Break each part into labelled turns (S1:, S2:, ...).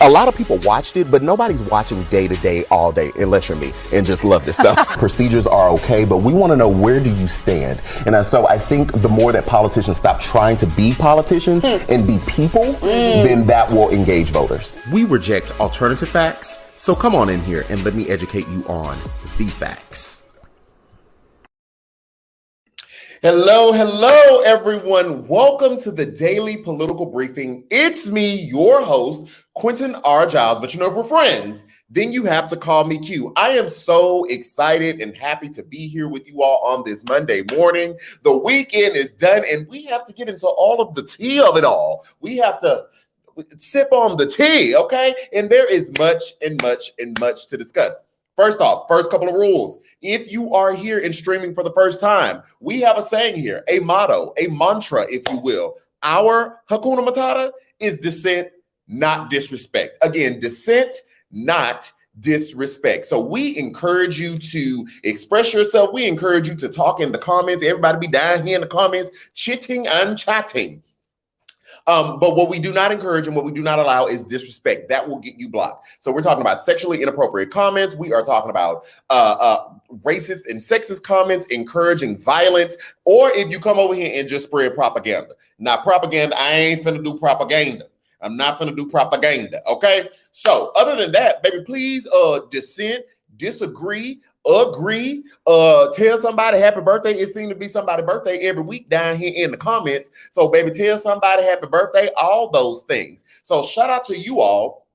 S1: A lot of people watched it, but nobody's watching day to day, all day, unless you're me and just love this stuff. Procedures are okay, but we want to know, where do you stand? And so I think the more that politicians stop trying to be politicians and be people, then that will engage voters. We reject alternative facts, so come on in here and let me educate you on the facts. Hello, everyone. Welcome to the Daily Political Briefing. It's me, your host, QuentinRJiles. But you know, if we're friends, then you have to call me Q. I am so excited and happy to be here with you all on this Monday morning. The weekend is done, and we have to get into all of the tea of it all. We have to sip on the tea, okay? And there is much to discuss. First off, first couple of rules. If you are here and streaming for the first time, we have a saying here, a motto, a mantra, if you will. Our Hakuna Matata is dissent, not disrespect. Again, dissent, not disrespect. So we encourage you to express yourself. We encourage you to talk in the comments. Everybody be down here in the comments, chitting and chatting. But what we do not encourage and what we do not allow is disrespect. That will get you blocked. So we're talking about sexually inappropriate comments. We are talking about racist and sexist comments, encouraging violence, or if you come over here and just spread propaganda. Now, propaganda, I ain't finna do propaganda. I'm not finna do propaganda, okay? So other than that, baby, please dissent, disagree, agree, tell somebody happy birthday. It seems to be somebody's birthday every week down here in the comments. So baby, tell somebody happy birthday, all those things. So shout out to you all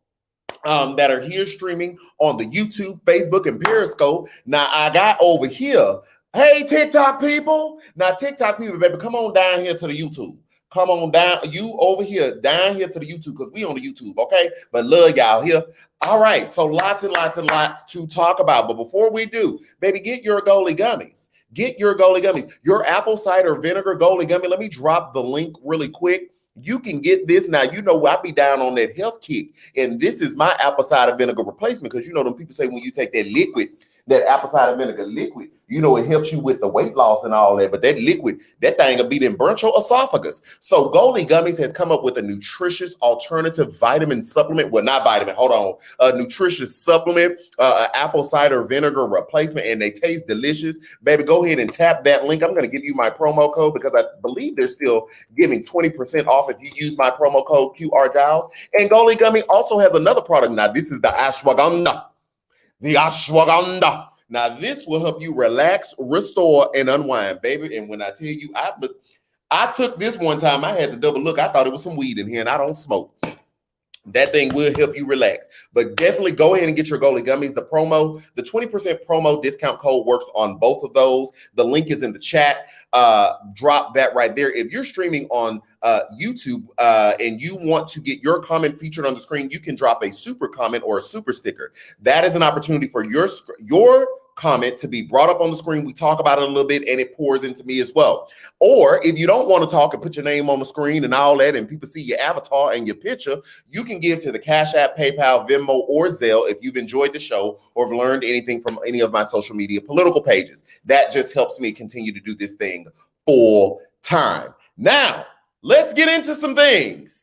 S1: that are here streaming on the YouTube, Facebook, and Periscope. Now I got over here, hey TikTok people. Now TikTok people, baby, come on down here to the YouTube. Come on down, you over here, down here to the YouTube, because we on the YouTube, okay? But love y'all here. All right, so lots to talk about. But before we do, baby, get your goalie gummies. Get your goalie gummies. Your apple cider vinegar goalie gummy. Let me drop the link really quick. You can get this. Now, you know, I be down on that health kick, and this is my apple cider vinegar replacement, because, you know, them people say when you take that liquid, that apple cider vinegar liquid, you know, it helps you with the weight loss and all that, but that liquid, that thing will be them burnt your esophagus. So Goalie Gummies has come up with a nutritious alternative vitamin supplement. Well, not vitamin, hold on. A nutritious supplement, apple cider vinegar replacement, and they taste delicious. Baby, go ahead and tap that link. I'm going to give you my promo code because I believe they're still giving 20% off if you use my promo code QRJiles. And Goalie Gummy also has another product. Now, this is the ashwagandha. The ashwagandha. Now, this will help you relax, restore, and unwind, baby. And when I tell you, I took this one time, I had to double look. I thought it was some weed in here, and I don't smoke. That thing will help you relax. But definitely go ahead and get your Goalie Gummies. The 20% promo discount code works on both of those. The link is in the chat. Drop that right there. If you're streaming on YouTube and you want to get your comment featured on the screen, you can drop a super comment or a super sticker. That is an opportunity for your comment to be brought up on the screen. We talk about it a little bit and it pours into me as well. Or if you don't want to talk and put your name on the screen and all that and people see your avatar and your picture, you can give to the CashApp, PayPal, Venmo, or Zelle if you've enjoyed the show or have learned anything from any of my social media political pages. That just helps me continue to do this thing full time. Now, let's get into some things.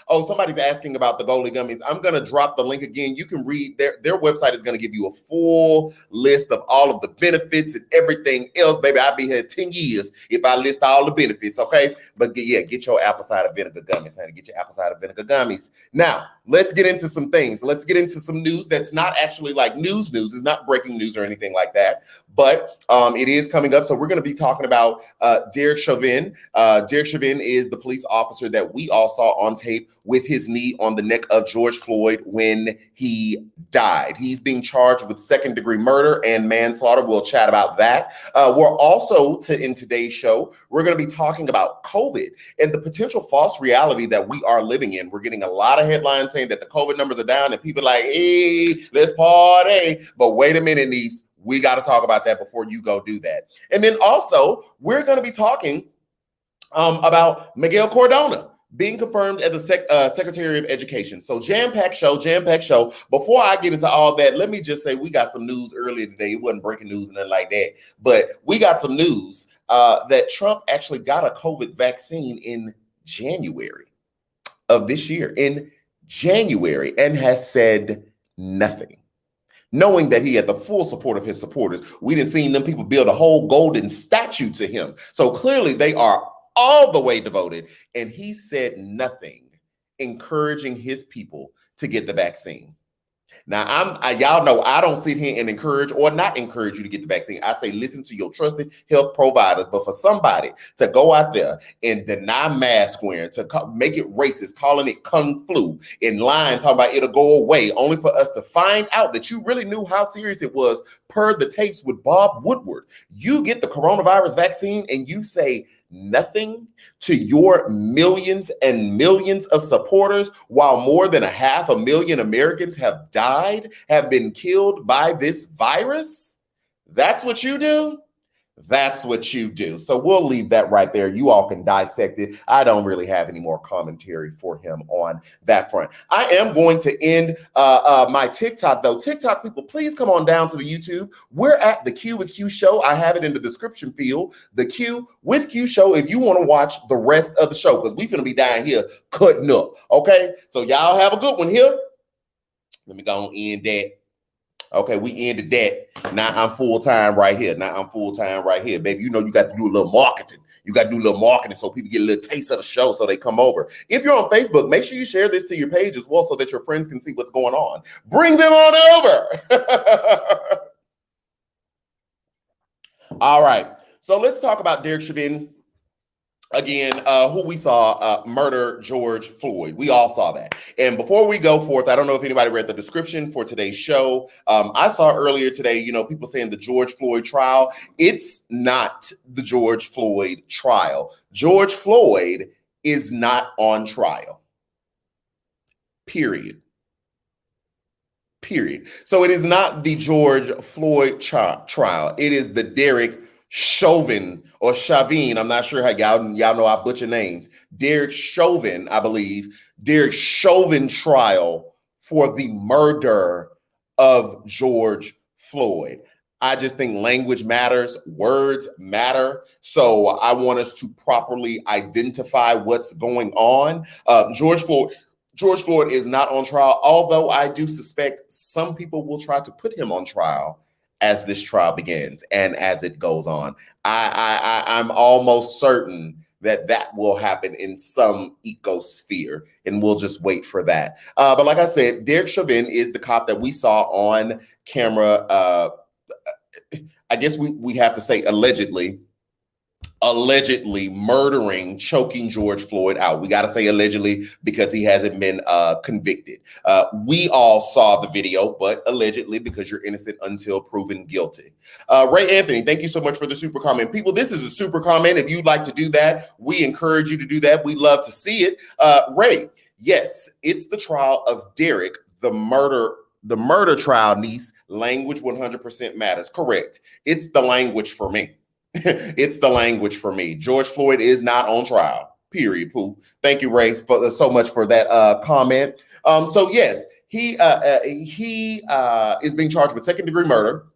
S1: Oh, somebody's asking about the Goalie Gummies. I'm going to drop the link again. You can read their website is going to give you a full list of all of the benefits and everything else. Baby, I'll be here 10 years if I list all the benefits, okay? But yeah, get your apple cider vinegar gummies, honey. Get your apple cider vinegar gummies. Now, let's get into some things. Let's get into some news that's not actually like news. It's not breaking news or anything like that, but it is coming up. So we're going to be talking about Derek Chauvin. Derek Chauvin is the police officer that we all saw on tape with his knee on the neck of George Floyd when he died. He's being charged with second-degree murder and manslaughter. We'll chat about that. We're also, in today's show, we're going to be talking about COVID and the potential false reality that we are living in. We're getting a lot of headlines saying that the COVID numbers are down and people are like, hey, let's party. But wait a minute, niece. We got to talk about that before you go do that. And then also, we're going to be talking about Miguel Cardona being confirmed as the Secretary of Education. So jam-packed show. Before I get into all that, let me just say we got some news earlier today. It wasn't breaking news and nothing like that, but we got some news that Trump actually got a COVID vaccine in January. of this year, in January, and has said nothing, knowing that he had the full support of his supporters. We didn't see them people build a whole golden statue to him. So clearly they are all the way devoted. And he said nothing, encouraging his people to get the vaccine. Now, y'all know I don't sit here and encourage or not encourage you to get the vaccine. I say listen to your trusted health providers. But for somebody to go out there and deny mask wearing, to make it racist, calling it Kung Flu, in line talking about it'll go away, only for us to find out that you really knew how serious it was per the tapes with Bob Woodward. You get the coronavirus vaccine and you say nothing to your millions and millions of supporters, while more than 500,000 Americans have died, have been killed by this virus. That's what you do. That's what you do. So we'll leave that right there. You all can dissect it. I don't really have any more commentary for him on that front. I am going to end my TikTok, though. TikTok people, please come on down to the YouTube. We're at the Q with Q show. I have it in the description field. The Q with Q show, if you want to watch the rest of the show, because we're going to be down here cutting up. Okay, so y'all have a good one here. Let me go and end that. Okay, we ended that. Now I'm full-time right here. Baby. You know you got to do a little marketing. So people get a little taste of the show so they come over. If you're on Facebook, make sure you share this to your page as well so that your friends can see what's going on. Bring them on over. All right, so let's talk about Derek Chauvin. Again, who we saw murder George Floyd. We all saw that. And before we go forth, I don't know if anybody read the description for today's show. I saw earlier today, people saying the George Floyd trial. It's not the George Floyd trial. George Floyd is not on trial. Period. So it is not the George Floyd trial. It is the Derek Chauvin or Chauvin. I'm not sure how y'all know I butcher names. Derek Chauvin, I believe. Derek Chauvin trial for the murder of George Floyd. I just think language matters, words matter. So I want us to properly identify what's going on. George Floyd is not on trial, although I do suspect some people will try to put him on trial as this trial begins and as it goes on. I'm almost certain that will happen in some ecosphere, and we'll just wait for that. But like I said, Derek Chauvin is the cop that we saw on camera. I guess we have to say allegedly murdering, choking George Floyd out. We got to say allegedly because he hasn't been convicted. We all saw the video, but allegedly because you're innocent until proven guilty. Ray Anthony, thank you so much for the super comment. People, this is a super comment. If you'd like to do that, we encourage you to do that. We'd love to see it. Ray, yes, it's the trial of Derek, the murder trial, niece. Language 100% matters. Correct. It's the language for me. It's the language for me. George Floyd is not on trial. Period. Pooh. Thank you, Ray, so much for that comment. So yes, he is being charged with second-degree murder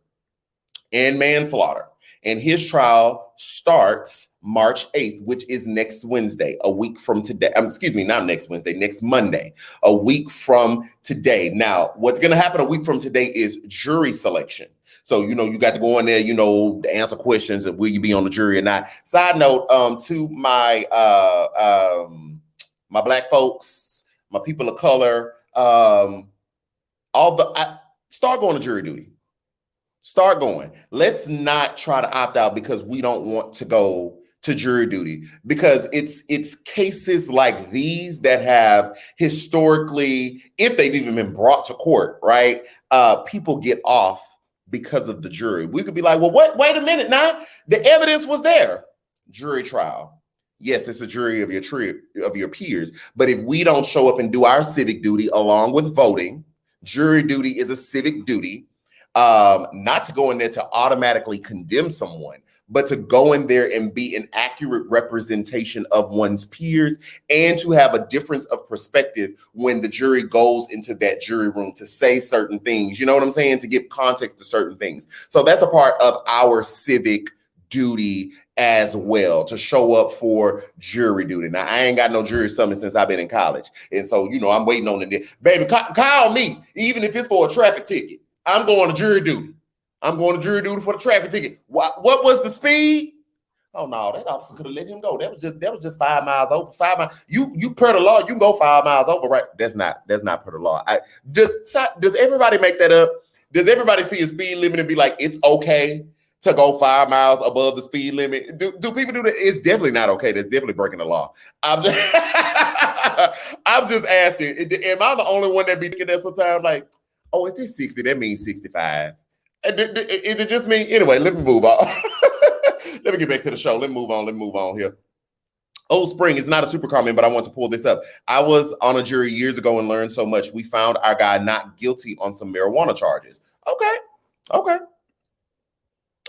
S1: and manslaughter, and his trial starts March 8th, which is next Wednesday, a week from today. Not next Wednesday, next Monday, a week from today. Now, what's going to happen a week from today is jury selection. So, you got to go in there, to answer questions of will you be on the jury or not. Side note, to my my Black folks, my people of color, start going to jury duty. Start going. Let's not try to opt out because we don't want to go to jury duty, because it's cases like these that have historically, if they've even been brought to court, right? People get off because of the jury. We could be like, well, wait a minute now. The evidence was there. Jury trial. Yes, it's a jury of your peers. But if we don't show up and do our civic duty along with voting, jury duty is a civic duty, not to go in there to automatically condemn someone, but to go in there and be an accurate representation of one's peers and to have a difference of perspective when the jury goes into that jury room to say certain things, you know what I'm saying? To give context to certain things. So that's a part of our civic duty as well to show up for jury duty. Now, I ain't got no jury summons since I've been in college. And so, I'm waiting on it. Baby, call me, even if it's for a traffic ticket. I'm going to jury duty. I'm going to jury duty for the traffic ticket. What was the speed? Oh no, that officer could have let him go. That was just 5 miles over. 5 miles. You per the law, you can go 5 miles over, right? That's not per the law. Does everybody make that up? Does everybody see a speed limit and be like, it's okay to go 5 miles above the speed limit? Do people do that? It's definitely not okay. That's definitely breaking the law. I'm just asking. Am I the only one that be thinking that sometimes? Like, oh, if it's 60, that means 65. Is it just me? Anyway, let me move on. Let me get back to the show. Let me move on here. Old Spring is not a super comment, but I want to pull this up. I was on a jury years ago and learned so much. We found our guy not guilty on some marijuana charges. Okay.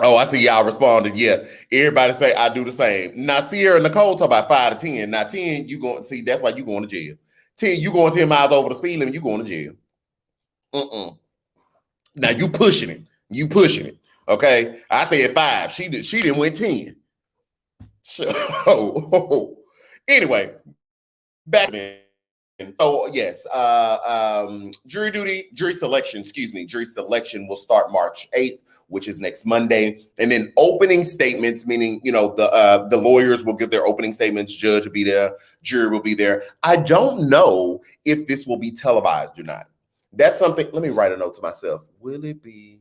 S1: Oh, I see y'all responded. Yeah. Everybody say I do the same. Now, Sierra Nicole talk about 5 to 10. Now, 10, you going to see, that's why you going to jail. 10, you going 10 miles over the speed limit, you going to jail. Now, you pushing it. Okay, I said 5. She didn't win 10. So, anyway, back then. Oh yes, jury selection will start March 8th, which is next Monday, and then opening statements, meaning the lawyers will give their opening statements. Judge will be there, jury will be there. I don't know if this will be televised or not. That's something. Let me write a note to myself. Will it be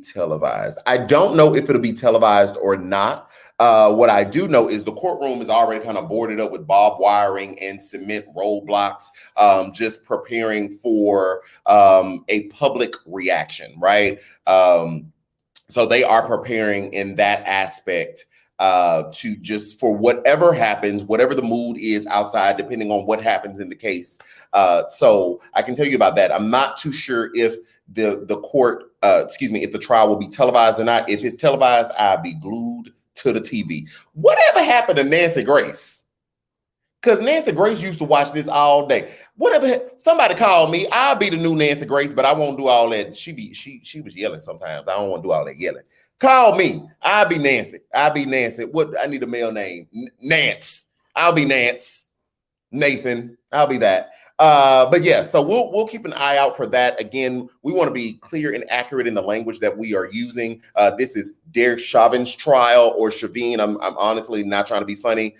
S1: televised? I don't know if it'll be televised or not. What I do know is the courtroom is already kind of boarded up with barbed wiring and cement roadblocks, just preparing for a public reaction, right? So they are preparing in that aspect to just for whatever happens, whatever the mood is outside, depending on what happens in the case. So I can tell you about that. I'm not too sure if the court, if the trial will be televised or not. If it's televised, I'll be glued to the TV. Whatever happened to Nancy Grace? Because Nancy Grace used to watch this all day. Somebody call me. I'll be the new Nancy Grace, but I won't do all that. She was yelling sometimes. I don't want to do all that yelling. Call me. I'll be Nancy. What? I need a male name. Nance. I'll be Nance. Nathan. I'll be that. But yeah, so we'll keep an eye out for that. Again, we want to be clear and accurate in the language that we are using. This is Derek Chauvin's trial, or Chauvin. I'm honestly not trying to be funny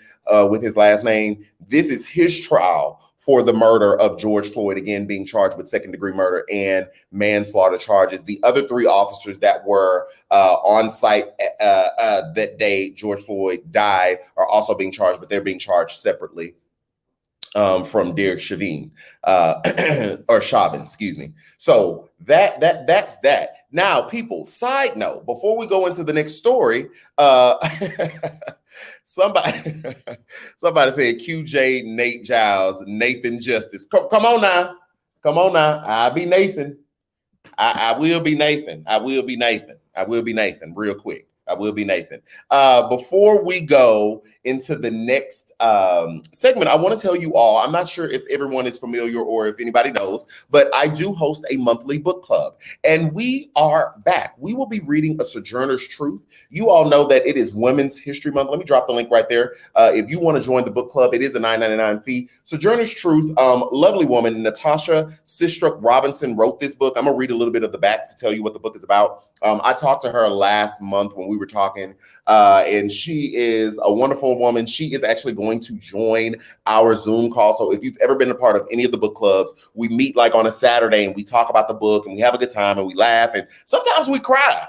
S1: with his last name. This is his trial for the murder of George Floyd, again, being charged with second-degree murder and manslaughter charges. The other 3 officers that were on site that day George Floyd died are also being charged, but they're being charged separately. From Derek Chauvin, or Chauvin, excuse me. So that's that. Now, people, side note, before we go into the next story, somebody said QJ, Nate Jiles, Nathan Justice. Come on now. I'll be Nathan. I will be Nathan. I will be Nathan real quick. I will be Nathan. Before we go into the next segment, I want to tell you all, I'm not sure if everyone is familiar or if anybody knows, but I do host a monthly book club, and we are back. We will be reading A Sojourner's Truth. You all know that it is Women's History Month. Let me drop the link right there. If you want to join the book club, it is a $9.99 fee. Sojourner's Truth, lovely woman, Natasha Sistrup Robinson wrote this book. I'm going to read a little bit of the back to tell you what the book is about. I talked to her last month when we were talking, and she is a wonderful woman. She is actually going to join our Zoom call. So if you've ever been a part of any of the book clubs, we meet like on a Saturday and we talk about the book and we have a good time and we laugh, and sometimes we cry.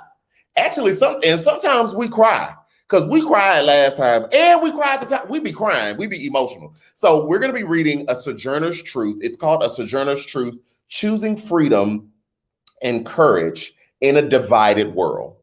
S1: Actually, sometimes we cry. Because we cried last time and we cried the time. We be crying. We be emotional. So we're going to be reading A Sojourner's Truth. It's called A Sojourner's Truth, Choosing Freedom and Courage in a Divided World.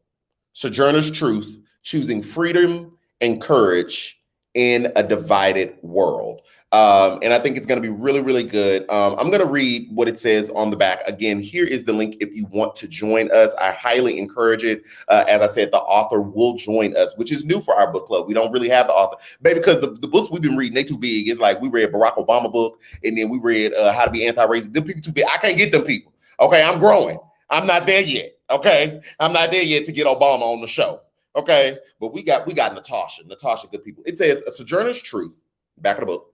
S1: Sojourner's Truth, Choosing Freedom and Courage in a Divided World. And I think it's going to be really, really good. I'm going to read what it says on the back. Again, here is the link if you want to join us. I highly encourage it. As I said, the author will join us, which is new for our book club. We don't really have the author. Maybe because the books we've been reading, they too big. It's like we read Barack Obama book, and then we read How to Be Anti-Racist. Them people too big. I can't get them people. Okay, I'm growing. I'm not there yet. Okay, I'm not there yet to get Obama on the show. Okay, but we got Natasha. Natasha, good people. It says, A Sojourner's Truth, back of the book.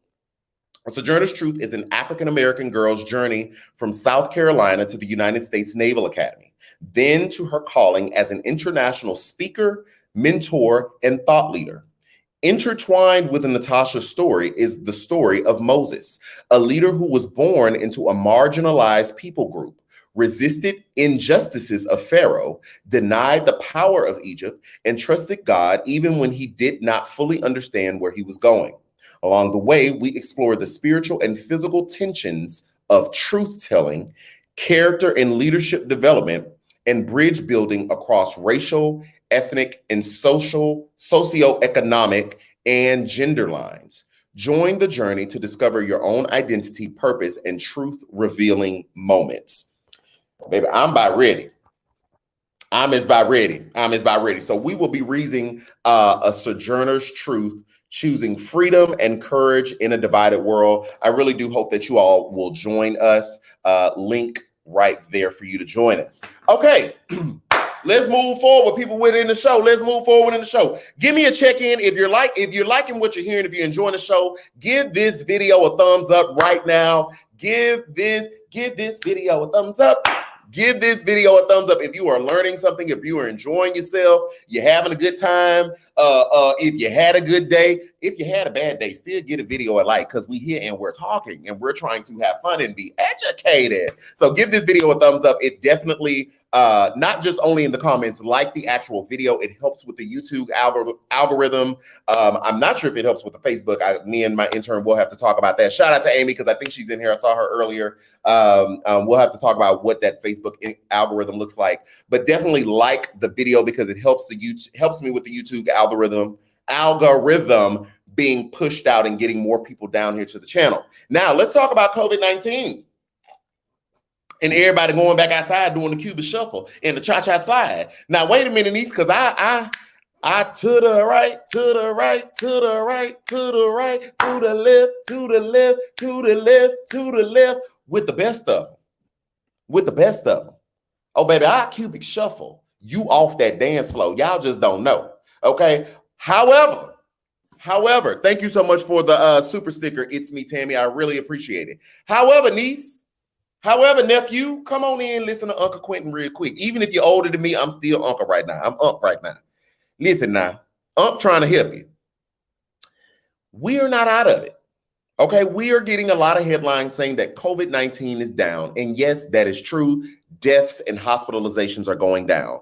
S1: A Sojourner's Truth is an African-American girl's journey from South Carolina to the United States Naval Academy, then to her calling as an international speaker, mentor, and thought leader. Intertwined with Natasha's story is the story of Moses, a leader who was born into a marginalized people group, resisted injustices of Pharaoh, denied the power of Egypt, and trusted God even when he did not fully understand where he was going. Along the way, we explore the spiritual and physical tensions of truth-telling, character and leadership development, and bridge building across racial, ethnic, and socioeconomic, and gender lines. Join the journey to discover your own identity, purpose, and truth-revealing moments. Baby, I'm about ready. I'm as about ready. So we will be reading A Sojourner's Truth, Choosing Freedom and Courage in a Divided World. I really do hope that you all will join us. Link right there for you to join us. Okay, let's move forward. People within the show. Let's move forward in the show. Give me a check-in if you're liking what you're hearing. If you're enjoying the show, give this video a thumbs up right now. Give this video a thumbs up. Give this video a thumbs up if you are learning something, if you are enjoying yourself, you're having a good time, if you had a good day. If you had a bad day, still get a video a like, because we here and we're talking and we're trying to have fun and be educated. So give this video a thumbs up. It definitely, not just only in the comments, like the actual video, it helps with the YouTube algorithm. I'm not sure if it helps with the Facebook. Me and my intern will have to talk about that. Shout out to Amy, because I think she's in here. I saw her earlier. We'll have to talk about what that Facebook algorithm looks like, but definitely like the video because it helps me with the YouTube algorithm being pushed out and getting more people down here to the channel. Now let's talk about COVID-19 and everybody going back outside doing the Cuban shuffle and the cha-cha slide. Now wait a minute, niece, because I to the right, to the right, to the right, to the right, to the left, to the left, to the left, to the left, with the best of them. Oh, baby, I cubic shuffle you off that dance floor. Y'all just don't know. Okay. However, thank you so much for the super sticker. It's me, Tammy. I really appreciate it. However, nephew, come on in, listen to Uncle Quentin real quick. Even if you're older than me, I'm still Uncle right now. I'm Unc right now. Listen now, Unc trying to help you. We are not out of it. Okay, we are getting a lot of headlines saying that COVID-19 is down. And yes, that is true. Deaths and hospitalizations are going down.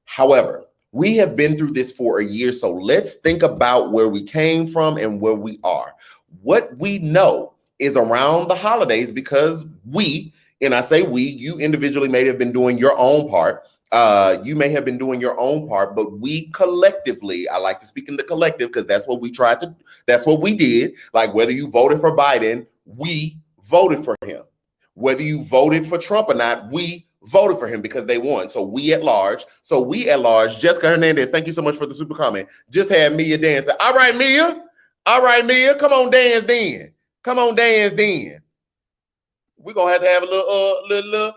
S1: However, we have been through this for a year. So let's think about where we came from and where we are. What we know is around the holidays, because we, and I say we, you individually may have been doing your own part. You may have been doing your own part, but we collectively, I like to speak in the collective because that's what we did. Like whether you voted for Biden, we voted for him. Whether you voted for Trump or not, we voted for him because they won. So we at large, Jessica Hernandez, thank you so much for the super comment. Just had Mia dancing. All right, Mia, come on, dance then. We're going to have a little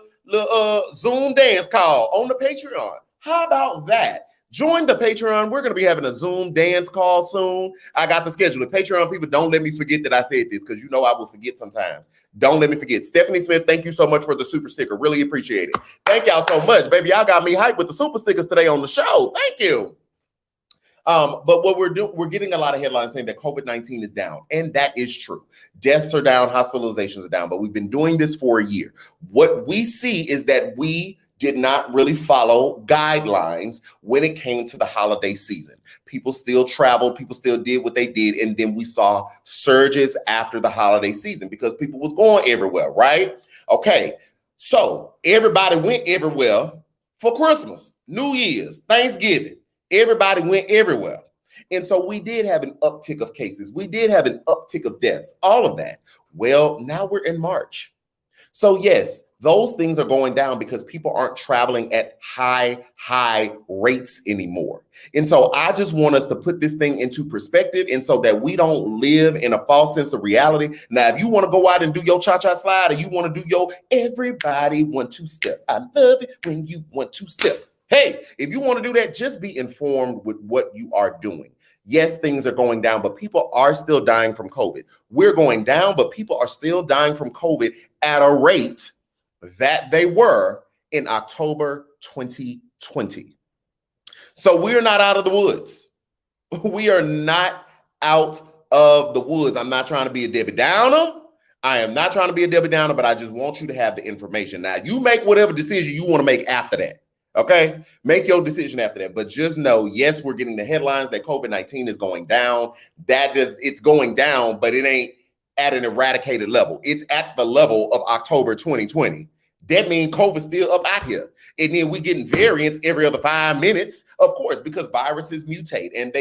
S1: Zoom dance call on the Patreon. How about that? Join the Patreon. We're going to be having a Zoom dance call soon. I got to schedule it. Patreon people, don't let me forget that I said this, because you know I will forget sometimes. Don't let me forget. Stephanie Smith, thank you so much for the super sticker. Really appreciate it. Thank y'all so much. Baby, y'all got me hyped with the super stickers today on the show. Thank you. But what we're getting a lot of headlines saying that COVID-19 is down, and that is true. Deaths are down, hospitalizations are down, but we've been doing this for a year. What we see is that we did not really follow guidelines when it came to the holiday season. People still traveled, people still did what they did, and then we saw surges after the holiday season because people was going everywhere, right? Okay, so everybody went everywhere for Christmas, New Year's, Thanksgiving. Everybody went everywhere. And so we did have an uptick of cases. We did have an uptick of deaths, all of that. Well, now we're in March. So yes, those things are going down because people aren't traveling at high rates anymore. And so I just want us to put this thing into perspective, and so that we don't live in a false sense of reality. Now, if you want to go out and do your cha-cha slide, or you want to do your everybody 1-2 step. I love it when you 1-2 step. Hey, if you want to do that, just be informed with what you are doing. Yes, things are going down, but people are still dying from COVID. We're going down, but people are still dying from COVID at a rate that they were in October 2020. So we're not out of the woods. We are not out of the woods. I'm not trying to be a Debbie Downer. I am not trying to be a Debbie Downer, but I just want you to have the information. Now, you make whatever decision you want to make after that. Okay, make your decision after that. But just know, yes, we're getting the headlines that COVID-19 is going down. It's going down, but it ain't at an eradicated level. It's at the level of October 2020. That means COVID's still up out here. And then we getting variants every other 5 minutes, of course, because viruses mutate and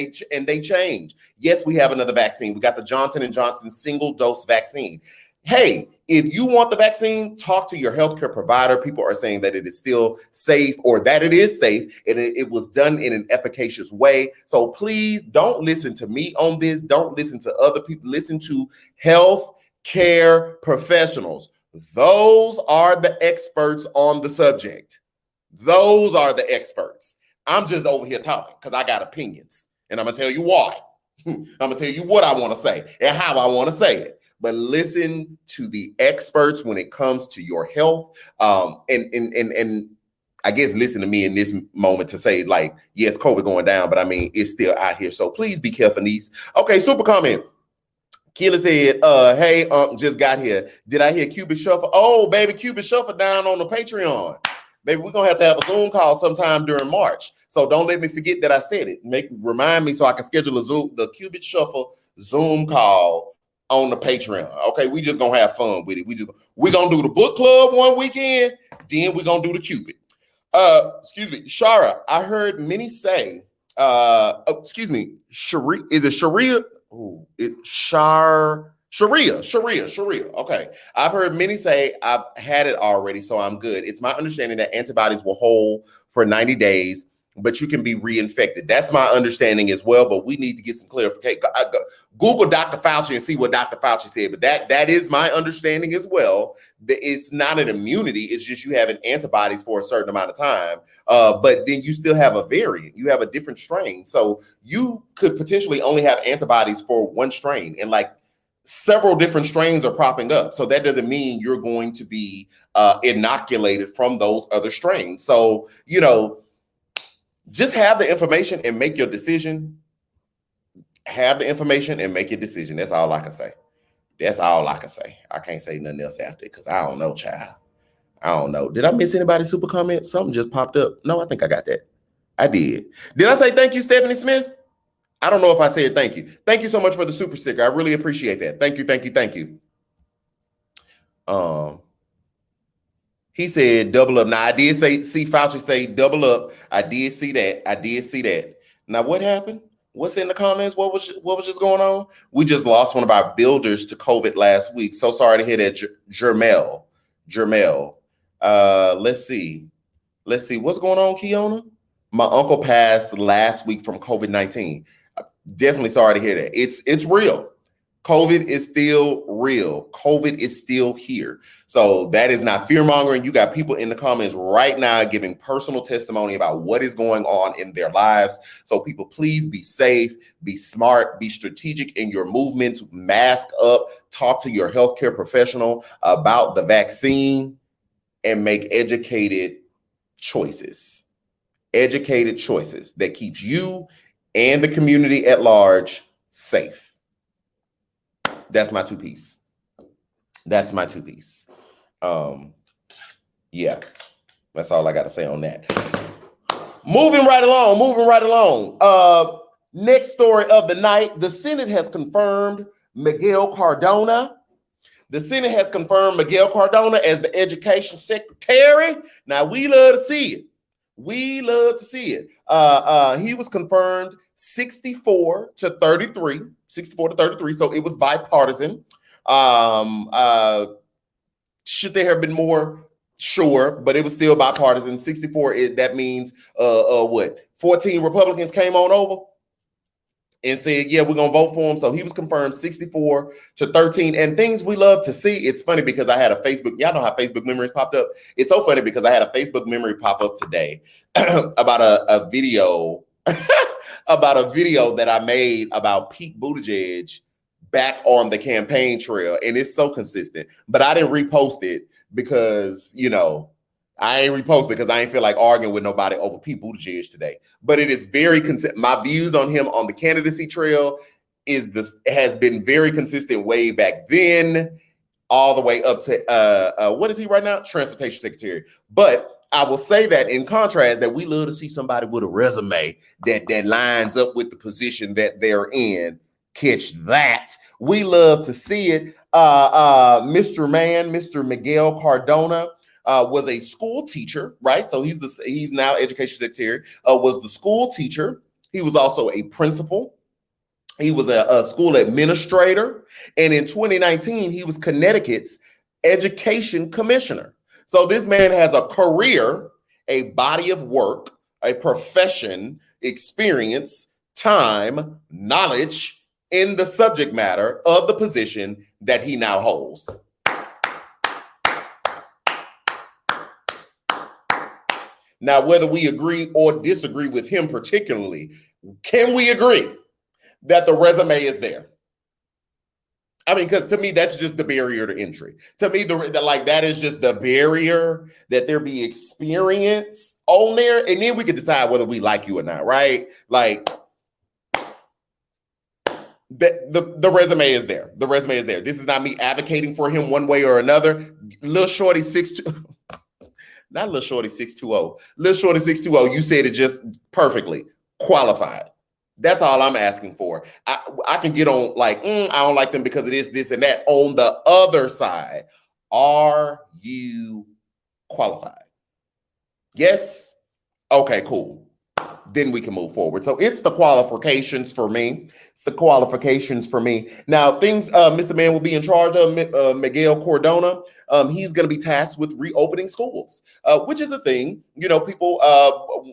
S1: they change. Yes, we have another vaccine. We got the Johnson & Johnson single dose vaccine. Hey, if you want the vaccine, talk to your healthcare provider. People are saying that it is still safe, or that it is safe, and it was done in an efficacious way. So please don't listen to me on this. Don't listen to other people. Listen to health care professionals. Those are the experts on the subject. Those are the experts. I'm just over here talking because I got opinions, and I'm going to tell you why. I'm going to tell you what I want to say and how I want to say it. But listen to the experts when it comes to your health. And I guess listen to me in this moment to say, like, yes, COVID going down, but I mean, it's still out here. So please be careful, niece. Okay, super comment. Keela said, hey, just got here. Did I hear Cupid Shuffle? Oh, baby, Cupid Shuffle down on the Patreon. Baby, we're going to have a Zoom call sometime during March. So don't let me forget that I said it. Remind me so I can schedule the Cupid Shuffle Zoom call on the Patreon. Okay, we just gonna have fun with it. We're gonna do the book club one weekend, then we're gonna do the Cupid. Excuse me, Shara, I heard many say, Sharia, is it Sharia? Oh, Sharia. Okay, I've heard many say I've had it already, so I'm good. It's my understanding that antibodies will hold for 90 days, but you can be reinfected. That's my understanding as well, but we need to get some clarification. Google Dr. Fauci and see what Dr. Fauci said, but that is my understanding as well. That it's not an immunity, it's just you having antibodies for a certain amount of time, but then you still have a variant. You have a different strain. So you could potentially only have antibodies for one strain, and like several different strains are popping up. So that doesn't mean you're going to be inoculated from those other strains. So, just have the information and make your decision. Have the information and make your decision. That's all I can say. That's all I can say. I can't say nothing else after it because I don't know, child. I don't know. Did I miss anybody's super comment? Something just popped up. No, I think I got that. I did. Did I say thank you, Stephanie Smith? I don't know if I said thank you. Thank you so much for the super sticker. I really appreciate that. Thank you, thank you, thank you. He said double up. Now, I did see Fauci say double up. I did see that. Now, what happened? What's in the comments? What was just going on? We just lost one of our builders to COVID last week. So sorry to hear that, Jermel. Let's see. What's going on, Kiona? My uncle passed last week from COVID-19. Definitely sorry to hear that. It's real. COVID is still real. COVID is still here. So that is not fear mongering. You got people in the comments right now giving personal testimony about what is going on in their lives. So people, please be safe, be smart, be strategic in your movements, mask up, talk to your healthcare professional about the vaccine, and make educated choices. Educated choices that keeps you and the community at large safe. That's my two piece. Yeah, that's all I got to say on that. Moving right along. Next story of the night. The Senate has confirmed Miguel Cardona. As the education secretary. Now, we love to see it. He was confirmed 64 to 33. So it was bipartisan. Should there have been more? Sure, but it was still bipartisan. 64, that means what? 14 Republicans came on over. and said, yeah, we're going to vote for him. So he was confirmed 64-13. And things we love to see. It's funny because I had a Facebook, y'all know how Facebook memories popped up. It's so funny because I had a Facebook memory pop up today about a video, about a video that I made about Pete Buttigieg back on the campaign trail. And it's so consistent, but I didn't repost it because, I ain't reposted because I ain't feel like arguing with nobody over Pete Buttigieg today. But it is very consistent. My views on him on the candidacy trail has been very consistent way back then, all the way up to what is he right now? Transportation Secretary. But I will say that in contrast, that we love to see somebody with a resume that lines up with the position that they're in. Catch that. We love to see it. Mr. Miguel Cardona. Was a school teacher, right? So he's now education secretary, was the school teacher. He was also a principal. He was a school administrator. And in 2019, he was Connecticut's education commissioner. So this man has a career, a body of work, a profession, experience, time, knowledge in the subject matter of the position that he now holds. Now, whether we agree or disagree with him particularly, can we agree that the resume is there? I mean, because to me, that's just the barrier to entry. To me, that is just the barrier, that there be experience on there, and then we can decide whether we like you or not, right? Like, the resume is there. The resume is there. This is not me advocating for him one way or another. Little Shorty 6'2". Not Little Shorty 620. Little Shorty 620, you said it just perfectly. Qualified. That's all I'm asking for. I can get on like, I don't like them because of this, and that. On the other side, are you qualified? Yes? Okay, cool. Then we can move forward. So it's the qualifications for me. It's the qualifications for me. Now, things Mr. Man will be in charge of, Miguel Cardona. He's going to be tasked with reopening schools, which is a thing. People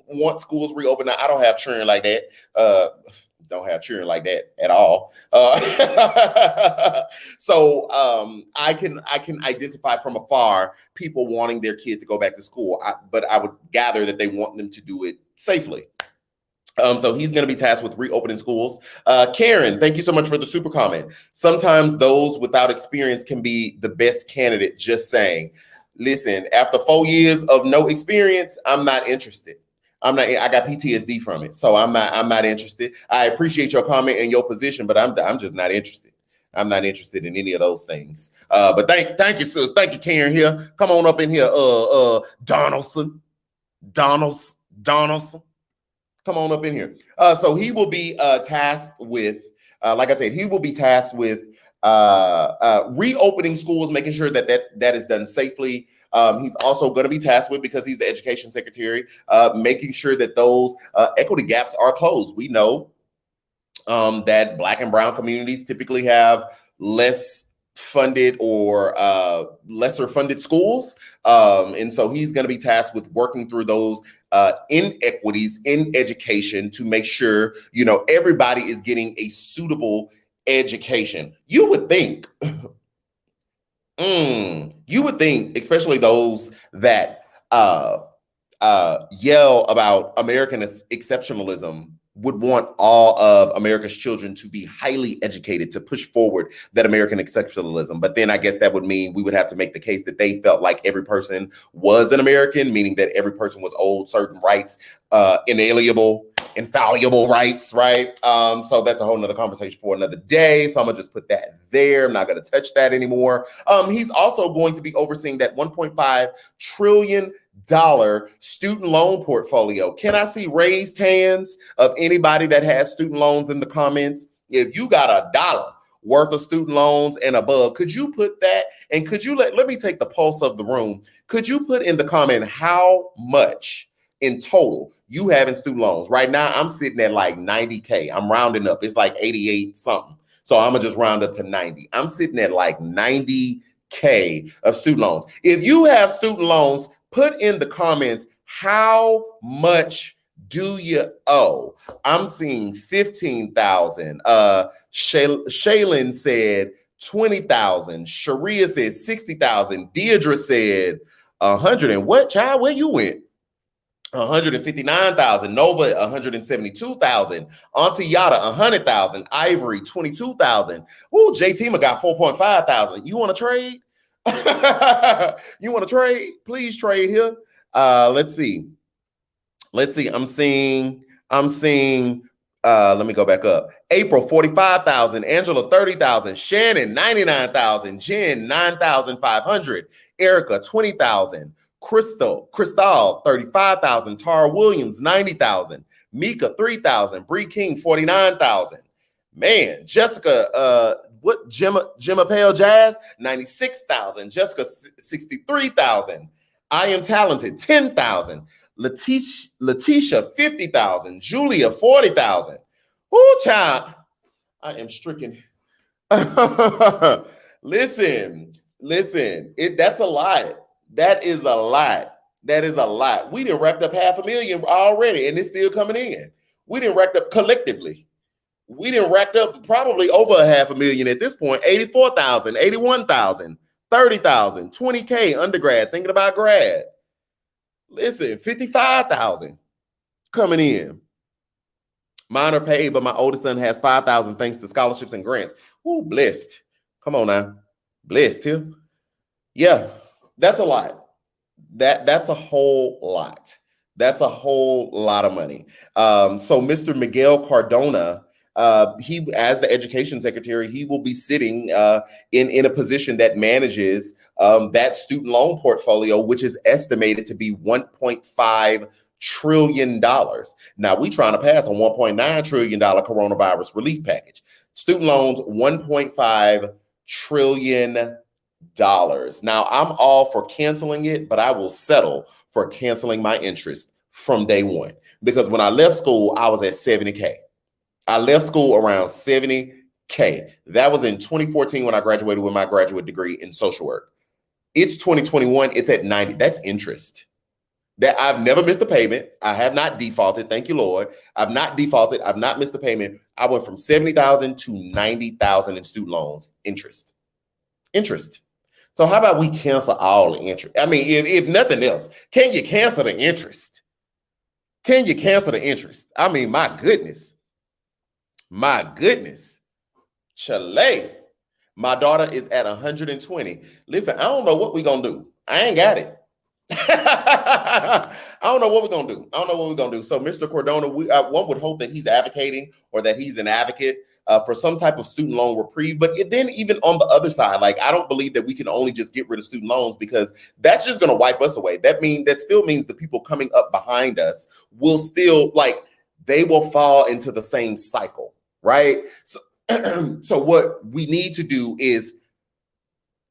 S1: want schools reopened. Now, I don't have children like that. Don't have children like that at all. So I can identify from afar people wanting their kid to go back to school, but I would gather that they want them to do it safely. So he's going to be tasked with reopening schools. Karen, thank you so much for the super comment. Sometimes those without experience can be the best candidate. Just saying. Listen, after 4 years of no experience, I'm not interested. I got PTSD from it, so I'm not interested. I appreciate your comment and your position, but I'm just not interested. I'm not interested in any of those things. But thank you, sis. Thank you, Karen. Here, come on up in here. Donaldson. Come on up in here. So he will be tasked with, like I said, he will be tasked with reopening schools, making sure that is done safely. He's also going to be tasked with, because he's the education secretary, making sure that those equity gaps are closed. We know that Black and brown communities typically have less funded or lesser funded schools. And so he's going to be tasked with working through those inequities in education to make sure, everybody is getting a suitable education. You would think, especially those that yell about American exceptionalism, would want all of America's children to be highly educated to push forward that American exceptionalism. But then I guess that would mean we would have to make the case that they felt like every person was an American, meaning that every person was owed certain rights, inalienable, infallible rights, right? So that's a whole nother conversation for another day. So I'm gonna just put that there. I'm not gonna touch that anymore. He's also going to be overseeing that $1.5 trillion student loan portfolio. Can I see raised hands of anybody that has student loans in the comments? If you got $1 worth of student loans and above, could you put that? And could you let me take the pulse of the room. Could you put in the comment how much in total you have in student loans? Right now, I'm sitting at like 90K. I'm rounding up. It's like 88 something. So I'm gonna just round up to 90. I'm sitting at like 90K of student loans. If you have student loans, put in the comments how much do you owe? I'm seeing 15,000. Shaylin said 20,000. Sharia said 60,000. Deidre said 100. And what, child? Where you went? 159,000. Nova 172,000. Auntie Yada 100,000. Ivory 22,000. Ooh, JT got 4.5 thousand. You want to trade? You want to trade? Please trade here. Let's see. I'm seeing, let me go back up. April, 45,000. Angela, 30,000. Shannon, 99,000. Jen, 9,500. Erica, 20,000. Crystal, 35,000. Tara Williams, 90,000. Mika, 3,000. Bree King, 49,000. Man, Jessica, Gemma Pale Jazz, 96,000. Jessica, 63,000. I Am Talented, 10,000. Letitia, 50,000. Julia, 40,000. Ooh, child, I am stricken. Listen, that's a lot. That is a lot. We done racked up 500,000 already, and it's still coming in. We done racked up collectively. We done racked up probably over 500,000 at this point. 84,000, 81,000, 30,000, 20K undergrad, thinking about grad. Listen, 55,000 coming in. Mine are paid, but my oldest son has 5,000 thanks to scholarships and grants. Ooh, blessed. Come on now. Blessed here. Yeah, that's a lot. That's a whole lot. That's a whole lot of money. So Mr. Miguel Cardona, he, as the education secretary, he will be sitting in a position that manages that student loan portfolio, which is estimated to be $1.5 trillion. Now we trying to pass a $1.9 trillion coronavirus relief package. Student loans, $1.5 trillion. Now I'm all for canceling it, but I will settle for canceling my interest from day one, because when I left school, I was at 70K. I left school around 70K. That was in 2014 when I graduated with my graduate degree in social work. It's 2021. It's at 90. That's interest. That I've never missed a payment. I have not defaulted. Thank you, Lord. I've not defaulted. I've not missed a payment. I went from 70,000 to 90,000 in student loans. Interest. So how about we cancel all the interest? I mean, if nothing else, can you cancel the interest? Can you cancel the interest? I mean, my goodness. Chile. My daughter is at 120. Listen, I don't know what we're going to do. I ain't got it. I don't know what we're going to do. So Mr. Cardona, one would hope that he's advocating, or that he's an advocate for some type of student loan reprieve. But then even on the other side, like, I don't believe that we can only just get rid of student loans, because that's just going to wipe us away. That still means the people coming up behind us will still, like, they will fall into the same cycle, right? So what we need to do is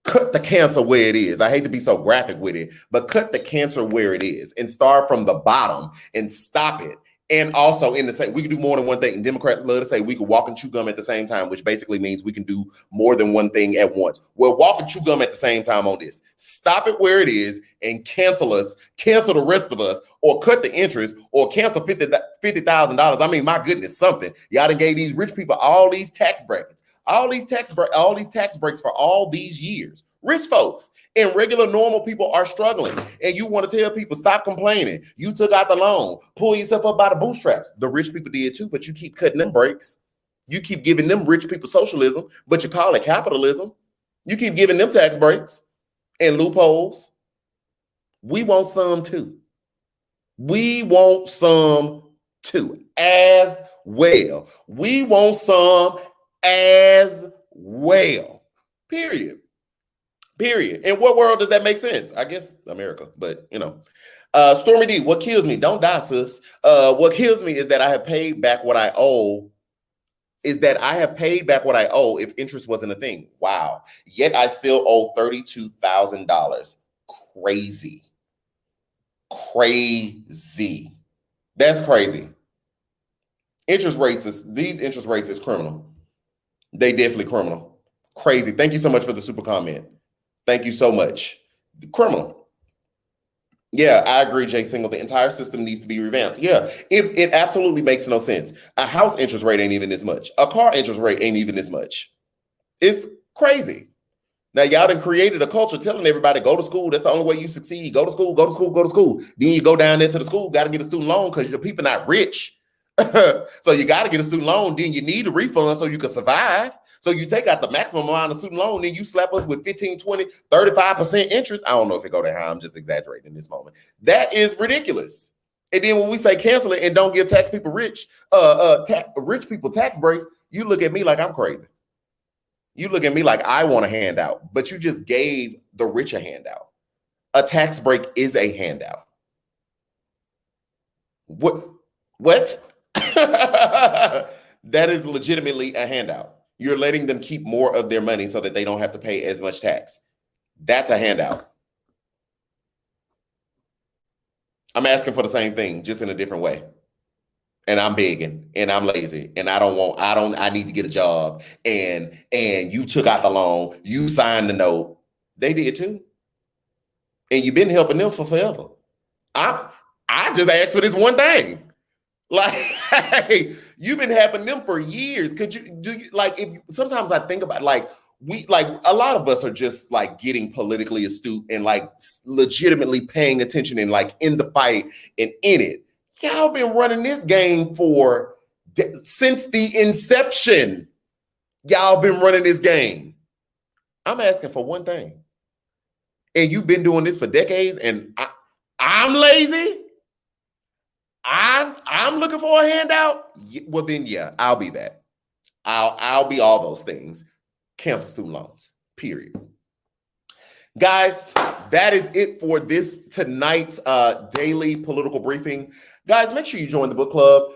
S1: cut the cancer where it is. I hate to be so graphic with it, but cut the cancer where it is and start from the bottom and stop it. And also, in the same, we can do more than one thing. And Democrats love to say we can walk and chew gum at the same time, which basically means we can do more than one thing at once. Well, walk and chew gum at the same time on this. Stop it where it is and cancel the rest of us, or cut the interest, or cancel $50,000. I mean, my goodness, something. Y'all done gave these rich people all these tax brackets, all these tax breaks for all these years. Rich folks and regular normal people are struggling, and you want to tell people stop complaining. You took out the loan, pull yourself up by the bootstraps. The rich people did too, but you keep cutting them breaks. You keep giving them rich people socialism, but you call it capitalism. You keep giving them tax breaks and loopholes. We want some too. We want some too as well. We want some as well. Period. In what world does that make sense? I guess America, but you know. Stormy D, what kills me? Don't die, sis. What kills me is that I have paid back what I owe. If interest wasn't a thing. Wow. Yet I still owe $32,000. Crazy. That's crazy. These interest rates is criminal. They definitely criminal. Crazy. Thank you so much for the super comment. Thank you so much. Criminal. Yeah, I agree, Jay Single. The entire system needs to be revamped. Yeah, it absolutely makes no sense. A house interest rate ain't even this much. A car interest rate ain't even this much. It's crazy. Now, y'all done created a culture telling everybody, go to school. That's the only way you succeed. Go to school, go to school, go to school. Then you go down there to the school, got to get a student loan because your people not rich. So you got to get a student loan. Then you need a refund so you can survive. So you take out the maximum amount of student loan, then you slap us with 15, 20, 35% interest. I don't know if it go that high. I'm just exaggerating in this moment. That is ridiculous. And then when we say cancel it and don't give rich people tax breaks, you look at me like I'm crazy. You look at me like I want a handout, but you just gave the rich a handout. A tax break is a handout. What? That is legitimately a handout. You're letting them keep more of their money so that they don't have to pay as much tax. That's a handout. I'm asking for the same thing, just in a different way. And I'm begging, and I'm lazy, and I need to get a job. And you took out the loan, you signed the note. They did too. And you've been helping them for forever. I just asked for this one thing. Like, hey, you've been helping them for years. Sometimes I think about a lot of us are just like getting politically astute and like legitimately paying attention and like in the fight and in it. Y'all been running this game since the inception. Y'all been running this game. I'm asking for one thing. And you've been doing this for decades and I'm lazy. I'm looking for a handout. Well, then, yeah, I'll be that. I'll be all those things. Cancel student loans, period. Guys, that is it for tonight's daily political briefing. Guys, make sure you join the book club.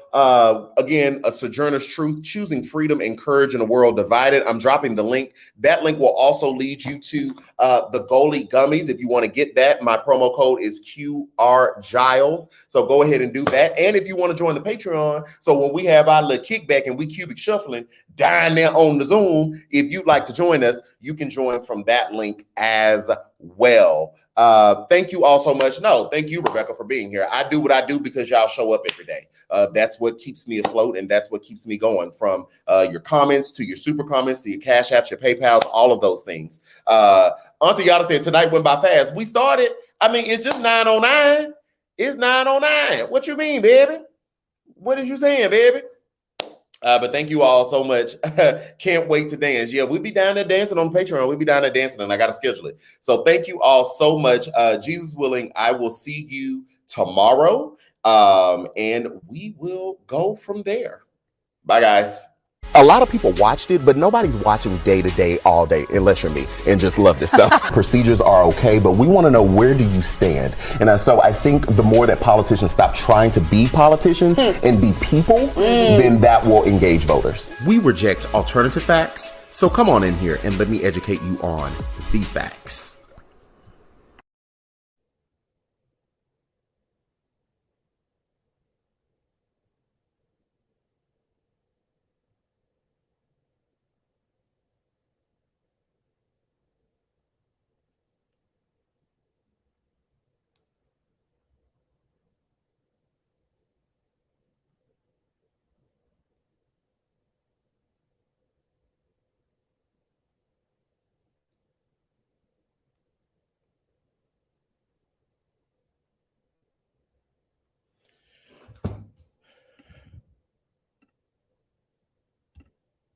S1: Again, A Sojourner's Truth, Choosing Freedom and Courage in a World Divided. I'm dropping the link. That link will also lead you to the Goalie Gummies. If you want to get that, my promo code is QuentinRJiles. So go ahead and do that. And if you want to join the Patreon, so when we have our little kickback and we cubic shuffling down there on the Zoom, if you'd like to join us, you can join from that link as well. Thank you all so much. No, thank you, Rebecca, for being here. I do what I do because y'all show up every day. That's what keeps me afloat, and that's what keeps me going, from your comments to your super comments to your Cash Apps, your PayPals, all of those things. Auntie Yada said tonight went by fast. We started. I mean, it's just 9:09. It's 9:09. What you mean, baby? What is you saying, baby? But thank you all so much. Can't wait to dance. Yeah, we'll be down there dancing on Patreon. We'll be down there dancing, and I got to schedule it. So thank you all so much. Jesus willing, I will see you tomorrow, and we will go from there. Bye, guys. A lot of people watched it, but nobody's watching day to day, all day, unless you're me and just love this stuff. Procedures are okay, but we want to know, where do you stand? And so I think the more that politicians stop trying to be politicians and be people, then that will engage voters. We reject alternative facts, so come on in here and let me educate you on the facts.